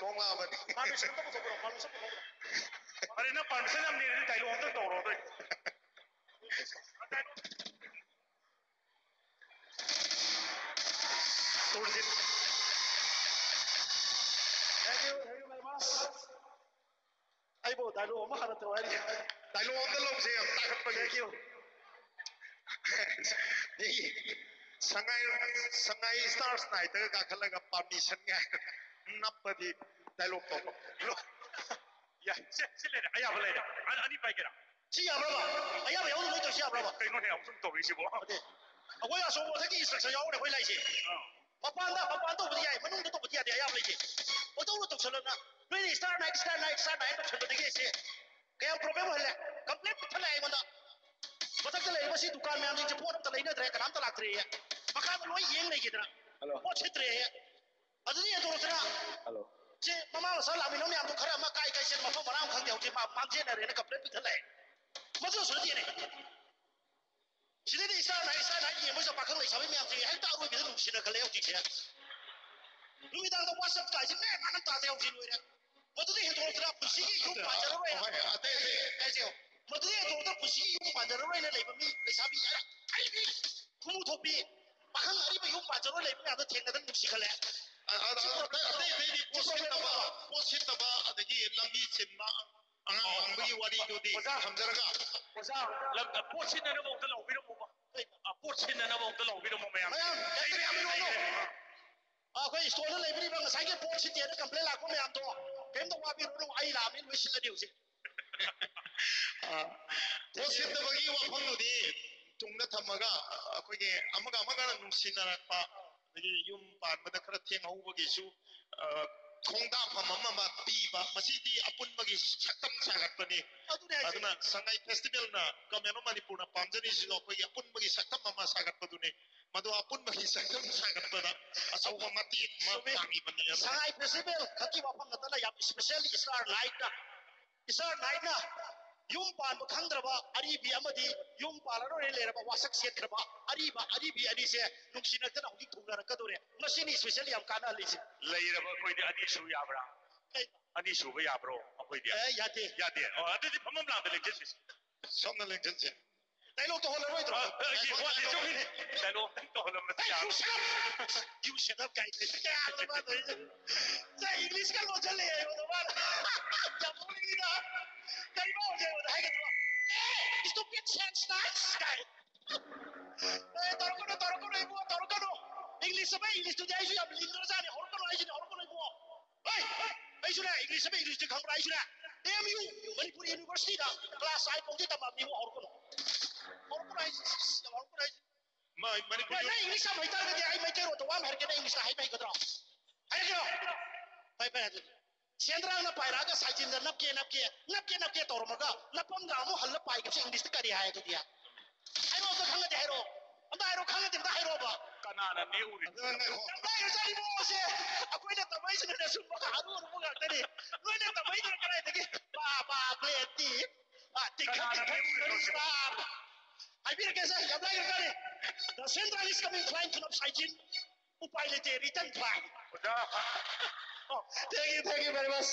ꯂꯥꯕꯅꯤ permission ꯑꯝꯇ ꯄꯨꯊꯣꯛꯄꯤꯔꯣ permission ꯄꯨꯊꯣꯛꯄꯤꯔꯣ अरे ना परमिशन हम नहीं डायलॉग अंदर तोड़ो तो ꯇꯨꯔꯁꯤ Thank you very much. ꯑꯩꯕꯨ ꯗꯥꯏꯂꯣꯛ ꯑꯃ ꯍꯥꯟꯅ ꯇꯧ ꯍꯥꯏꯔꯤ. ꯗꯥꯏꯂꯣꯛ ꯑꯝꯇ ꯂꯧꯁꯦ ꯌꯥꯝ ꯇꯥꯈꯠꯄꯒꯤ. Thank you. ꯁꯉꯥꯏ ꯁ꯭ꯇꯥꯔꯁ ꯅꯥꯏꯠꯇꯒ ꯀꯥꯈꯠꯂꯒ ꯄꯥꯔꯃꯤꯁꯟ ꯅꯞꯄꯗꯤ ꯗꯥꯏꯂꯣꯛ ꯇꯧꯕ. 야, 실례네. 아야 벌레. 아니 빠이게라. ꯁꯤ ꯌꯥꯕ꯭ꯔꯕ? ꯑꯌꯥꯕ ꯌꯥꯎꯗ ꯅꯣꯏ ꯇꯧꯁꯤ ꯌꯥꯕ꯭ꯔꯕ? 그거네 엄청 더위시고. ꯑꯩꯈꯣꯏ ꯑꯁꯣꯝ ꯃꯊꯛꯀꯤ instruction ꯌꯥꯎꯔꯦ ꯑꯩꯈꯣꯏ ꯂꯩꯁꯦ. ꯃꯄꯥꯟ ꯇꯧꯕꯗꯤ ꯌꯥꯏ ꯃꯅꯨꯡꯗ ꯇꯧꯕꯗꯤ ꯌꯥꯗꯦ ꯑꯌꯥꯕ ꯂꯩꯇꯦ. ꯄꯣꯇꯧꯅ ꯇꯧꯁꯜꯂꯅ ꯅꯣꯏꯅ ꯁ꯭ꯇꯥꯔ ꯅꯥꯏꯠ ꯇꯧꯁꯟꯕꯗꯒꯤ ꯑꯩꯁꯦ ꯀꯌꯥꯝ ꯄ꯭ꯔꯣꯕ꯭ꯂꯦꯝ ꯑꯣꯏꯍꯜꯂꯦ. ꯀꯝꯄ꯭ꯂꯦꯟ ꯄꯤꯊꯠꯂꯦ ꯑꯩꯉꯣꯟꯗ. ꯃꯊꯛꯇ ꯂꯩꯔꯤꯕ ꯁꯤ ꯗꯨꯀꯥꯟ ꯃꯌꯥꯝꯁꯤꯡꯁꯦ ꯄꯣꯠ ꯑꯝꯇ ꯂꯩꯅꯗ꯭ꯔꯦ ꯀꯅꯥꯝꯇ ꯂꯥꯛꯇ꯭ꯔꯦꯌꯦ. ꯃꯈꯥꯗ ꯂꯣꯏ ꯌꯦꯡ ꯂꯩꯈꯤꯗꯅ ꯄꯣꯠ ꯁꯤꯠꯇ꯭ꯔꯦꯌꯦ. ꯑꯗꯨꯗꯤ ꯍꯦꯟꯗꯣꯔꯛꯇꯅ ꯁꯤ ꯃꯃꯥ ꯃꯆꯥ ꯂꯥꯛꯃꯤꯟꯅꯕ ꯃꯌꯥꯝꯗꯣ ꯈꯔ ꯑꯃ ꯀꯥꯏ ꯆꯦꯟ ꯃꯐꯝ ꯃꯔꯥꯡ ꯈꯪꯗꯦ ꯍꯧꯖꯤꯛ ꯃꯥꯡꯖꯦꯟꯅꯔꯦꯅ ꯀꯝꯄ꯭ꯂꯦꯟ ꯄꯤꯊꯠꯂꯛꯑꯦ. ꯃꯗꯨꯁꯨ ꯅꯠꯇꯦꯅꯦ. ꯁꯤꯗꯩꯗꯤ ꯏꯁꯇꯥꯔ ꯅꯥꯏꯠ ꯌꯦꯡꯕꯁꯤꯗ ꯄꯥꯈꯪ ꯂꯩꯁꯥꯕꯤ ꯃꯌꯥꯝꯁꯦ ꯍꯦꯛꯇ ꯑꯔꯣꯏꯕꯗ ꯅꯨꯡꯁꯤꯅꯈꯠꯂꯦ ꯍꯧꯖꯤꯛꯁꯦ. ꯅꯨꯃꯤꯗꯥꯡꯗ ꯋꯥꯠꯁꯑꯞ ꯀꯥꯏꯁꯦ ꯃꯦꯟ ꯇꯥꯗꯦ ꯍꯧꯖꯤꯛ ꯂꯣꯏꯔꯦ. ꯃꯗꯨꯗꯤ ꯍꯦꯟꯗꯣꯔꯛꯇꯅ ꯄꯨꯟꯁꯤꯒꯤ ꯌꯨꯝ ꯄꯥꯟꯖꯔꯔꯣꯏꯅ ꯃꯗꯨꯗꯤ ꯍꯦꯟꯗꯣꯔꯛꯇꯅ ꯄꯨꯟꯁꯤꯒꯤ ꯌꯨꯝ ꯄꯥꯟꯖꯔꯔꯣꯏꯅ ꯂꯩꯕ ꯃꯤ ꯂꯩꯁꯥꯕꯤ ꯑꯩꯗꯤ ꯈꯨꯃꯨ ꯊꯣꯛꯄꯤ ꯄꯥꯈꯪ ꯑꯔꯤꯕ ꯌꯨꯝ ꯄꯥꯟꯖꯔꯣꯏ ꯂꯩꯕ ꯃꯌꯥꯝꯗꯣ ꯊꯦꯡꯅꯗꯅ ꯅꯨꯡꯁꯤꯈꯠꯂꯦ. ꯑꯇꯩꯗꯤ ꯄꯣꯠ ꯁꯤꯠꯇꯕ ꯑꯗꯒꯤ ꯂꯝꯕꯤ ꯆꯤꯟꯕ ꯑꯉꯥꯡ ꯋꯥꯡꯕꯒꯤ ꯋꯥꯔꯤꯗꯨꯗꯤ ꯊꯝꯖꯔꯒ 어자 포치는 먹들 오비로 먹어. 포치는 먹들 오비로 먹어 야. ꯑꯩꯈꯣꯏ ꯏꯁꯇꯣꯔꯗ ꯂꯩꯕꯤꯔꯤꯕ ꯉꯁꯥꯏꯒꯤ ꯄꯣꯠ ꯁꯤꯠꯇꯦꯅ ꯀꯝꯄ꯭ꯂꯦꯟ ꯂꯥꯛꯄ ꯃꯌꯥꯝꯗꯣ ꯀꯩꯝꯇ ꯋꯥꯕꯤꯔꯨꯅꯨ ꯑꯩ ꯂꯥꯛꯑꯃꯤ ꯂꯣꯏ ꯁꯤꯜꯂꯅꯤ ꯍꯧꯖꯤꯛ. ꯄꯣꯠ ꯁꯤꯠꯇꯕꯒꯤ ꯋꯥꯐꯝꯗꯨꯗꯤ ꯇꯨꯡꯗ ꯊꯝꯃꯒ ꯑꯩꯈꯣꯏꯒꯤ ꯑꯃꯒ ꯅꯨꯡꯁꯤꯅꯔꯛꯄ ꯑꯗꯒꯤ ꯌꯨꯝ ꯄꯥꯟꯕꯗ ꯈꯔ ꯊꯦꯡꯍꯧꯕꯒꯤꯁꯨ ꯈꯣꯡꯗꯥꯐꯝ ꯑꯃ ꯄꯤꯕ ꯃꯁꯤꯗꯤ ꯑꯄꯨꯟꯕꯒꯤ ꯁꯛꯇꯝ ꯁꯥꯒꯠꯄꯅꯤ. ꯑꯗꯨꯅ ꯁꯉꯥꯏ ꯐꯦꯁꯇꯤꯚꯦꯜꯅ ꯒꯚꯔꯟꯃꯦꯟꯠ ꯑꯣꯐ ꯃꯅꯤꯄꯨꯔꯅ ꯄꯥꯝꯖꯔꯤꯁꯤꯁꯨ ꯑꯩꯈꯣꯏꯒꯤ ꯑꯄꯨꯟꯕꯒꯤ ꯁꯛꯇꯝ ꯑꯃ ꯁꯥꯒꯠꯄꯗꯨꯅꯤ. ꯃꯗꯨ ꯑꯄꯨꯟꯕꯒꯤ ꯁꯛꯇꯝ ꯁꯥꯒꯠꯄꯗ ꯑꯆꯧꯕ ꯃꯇꯦꯡ ꯑꯃ ꯄꯥꯡꯉꯤꯕꯅꯤ. ꯁꯉꯥꯏ ꯐꯦꯁꯇꯤꯚꯦꯜ ꯈꯛꯀꯤ ꯋꯥꯐꯝ ꯅꯠꯇꯅ ꯌꯥꯝ ꯏꯁꯄꯦꯁꯦꯜꯂꯤ ꯏꯁꯇꯥꯔ ꯅꯥꯏꯠꯅ ꯌꯨꯝ ꯄꯥꯟꯕ ꯈꯪꯗ꯭ꯔꯕ ꯑꯔꯤꯕꯤ ꯑꯃꯗꯤ ꯌꯨꯝ ꯄꯥꯜꯂꯔꯣꯏ ꯂꯩꯔꯕ ꯋꯥꯁꯛ ꯁꯦꯠꯈ꯭ꯔꯕ ꯑꯔꯤꯕꯤ ꯑꯅꯤꯁꯦ ꯅꯨꯡꯁꯤꯅꯗꯅ ꯍꯧꯖꯤꯛ ꯊꯨꯡꯅꯔꯛꯀꯗꯣꯔꯦ. ꯃꯁꯤꯅꯤ ꯏꯁꯄꯦꯁꯦꯜꯂꯤ ꯌꯥꯝ ꯀꯥꯟꯅꯍꯜꯂꯤꯁꯦ. ꯂꯩꯔꯕ ꯑꯩꯈꯣꯏꯗꯤ ꯑꯅꯤꯁꯨ ꯌꯥꯕ꯭ꯔꯥ? ꯑꯅꯤꯁꯨꯕ ꯌꯥꯕ꯭ꯔꯣ ꯑꯩꯈꯣꯏꯗꯤ? ꯌꯥꯗꯦ. ꯌꯥꯗꯦ. ꯑꯗꯨꯗꯤ ꯐꯃꯝ ꯂꯥꯡꯗ ꯂꯦꯡꯖꯟꯁꯤ. ꯁꯣꯝꯅ ꯂꯦꯡꯖꯟꯁꯦ. ꯗꯥꯏꯂꯣꯛ ꯇꯧꯍꯜꯂꯔꯣꯏꯗ꯭ꯔꯣ? ꯗꯥꯏꯂꯣꯛ ꯇꯧꯍꯜꯂꯝꯕꯁꯤ You shut up guys. 자 잉글리시가 로절래 이거도 말. 자본이다. 그리고 이제 하겠다. stupid chance nice guy. 떨어거노 이거 떨어거노. 잉글리시 봐 잉글리시 도 아이슈야 링거자니 hor거노 이거. 에이 주라 잉글리시 봐 잉글리시 강로 아이슈라. AMU 머니푸리 유니버시티다. 클래스 아이 봉지 담아니 hor거노. hor거노 아이슈. Manipur 나 잉글리시 한 바이따르게 아이 마이테로 또 와면 하게 잉글리시 하이 바이거든. 하이게요. 바이바이. ꯁꯦꯟꯗ꯭ꯔꯥꯡꯅ ꯄꯥꯏꯔꯛꯑꯒ ꯁꯥꯏꯖꯤꯟꯗ ꯅꯞꯀꯦ ꯇꯧꯔꯝꯃꯒ ꯅꯞꯄꯝꯗ ꯑꯃꯨꯛ ꯍꯜꯂ ꯄꯥꯏꯒꯞꯁꯦ ꯏꯪꯂꯤꯁꯇ ꯀꯔꯤ ꯍꯥꯏ ꯑꯗꯨꯗꯤ ꯍꯥꯏꯔꯣ ꯑꯝꯇ ꯈꯪꯉꯗꯤ ꯍꯥꯏꯔꯣ ꯑꯝꯇ ꯍꯥꯏꯔꯣ ꯈꯪꯉꯗꯤ ꯑꯝꯇ ꯍꯥꯏꯔꯣꯕ ꯀꯅꯥꯅ ꯅꯦꯎꯔꯤ ꯂꯥꯏꯔꯖꯥꯔꯤ ꯃꯣꯁꯦ ꯑꯩꯈꯣꯏꯅ ꯇꯝꯃꯩꯁꯤꯅ ꯁꯨꯝꯕ ꯑꯔꯨꯕ ꯉꯥꯛꯇꯅꯤ ꯅꯣꯏꯅ ꯇꯝꯃꯩꯗꯨꯅ ꯀꯗꯥꯏꯗꯒꯤ ꯕꯥ ꯄ꯭ꯂꯦꯠꯇꯤ ꯍꯥꯏꯕꯤꯔꯛꯀꯦꯁꯦ ꯌꯥꯝ ꯂꯥꯏꯔꯖꯥꯔꯤ The Central is coming flying to Saijin उपाय लेते return flying Thank you very much.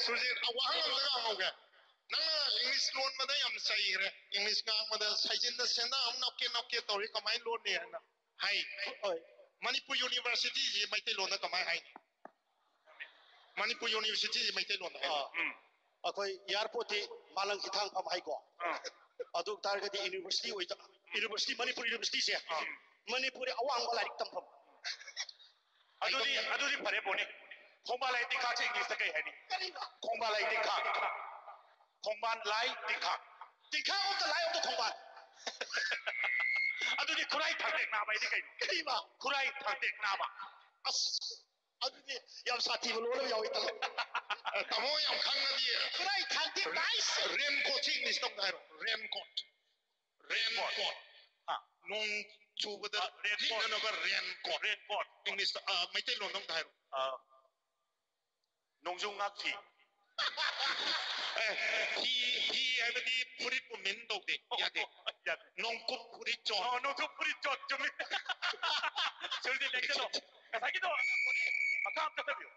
Surjin, wahang amdaga amoge. Nanga English loan mada yam saigre. English ngang mada saijin da senda am nakke tori kamai loan ni na. Hai. Manipur University ji maite loan da kamai hai. Manipur University ji maite loan da. Akoi airport malang hithang pham hai ko. Adu targati university oita. University Manipur University se. Manipur awang balarik tampham. ꯑꯗꯨꯗꯤ ꯐꯔꯦ ꯕꯣꯅꯤ ꯈꯣꯡꯕꯥꯟ ꯂꯥꯏ ꯇꯤꯛꯈꯥꯛꯁꯦ ꯏꯪꯂꯤꯁꯇ ꯀꯩ ꯍꯥꯏꯅꯤ ꯈꯣꯡꯕꯥꯟ ꯂꯥꯏ ꯇꯤꯛꯈꯥꯛ ꯈꯣꯡꯕꯥꯟ ꯂꯥꯏ ꯇꯤꯛꯈꯥꯛ ꯑꯝꯇ ꯂꯥꯏ ꯑꯝꯇ ꯈꯣꯡꯕꯥꯟ ꯑꯗꯨꯗꯤ ꯈꯨꯔꯥꯏ ꯊꯥꯡꯇꯦꯛ ꯅꯥꯕ ꯍꯥꯏꯗꯤ ꯀꯩꯅꯣ ꯀꯔꯤꯕ ꯈꯨꯔꯥꯏ ꯊꯥꯡꯇꯦꯛ ꯅꯥꯕ ꯑꯁ ꯑꯗꯨꯗꯤ ꯌꯥꯝ ꯁꯥꯊꯤꯕ ꯂꯣꯟ ꯑꯃ ꯌꯥꯎꯏ ꯇꯥꯃꯣ ꯌꯥꯝ ꯈꯪꯉꯗꯤ ꯈꯨꯔꯥꯏ ꯊꯥꯡꯇꯦꯛ ꯅꯥꯏꯁ ꯔꯦꯟꯀꯣꯠ ꯁꯤ ꯏꯪꯂꯤꯁ ꯇꯧꯗ ꯍꯥꯏꯔꯣ ꯔꯦꯟꯀꯣꯠ ꯅꯣꯡ ꯆꯨꯕꯗ ꯂꯤꯠꯅꯅꯕ ꯔꯦꯟꯀꯣꯠ ꯏꯪꯂꯤꯁꯇ ꯃꯩꯇꯩꯂꯣꯟꯗ ꯑꯝꯇ ꯍꯥꯏꯔꯣ ꯅꯣꯡꯖꯨ ꯉꯥꯛꯊꯤ ꯐꯤ ꯍꯥꯏꯕꯗꯤ ꯐꯨꯔꯤꯠꯄꯨ ꯃꯤꯟ ꯇꯧꯗꯦ ꯌꯥꯗꯦ ꯅꯣꯡꯀꯨꯞ ꯐꯨꯔꯤꯠ ꯆꯣꯠ ꯅꯣꯡꯊꯨꯞ ꯐꯨꯔꯤꯠ ꯆꯣꯠ ꯆꯨꯝꯃꯤ ꯁꯨꯔꯗꯤ ꯂꯦꯡꯖꯜꯂꯣ ꯉꯁꯥꯏꯒꯤꯗꯣ ꯃꯈꯥ ꯑꯝꯇ ꯆꯠꯄꯤꯌꯨ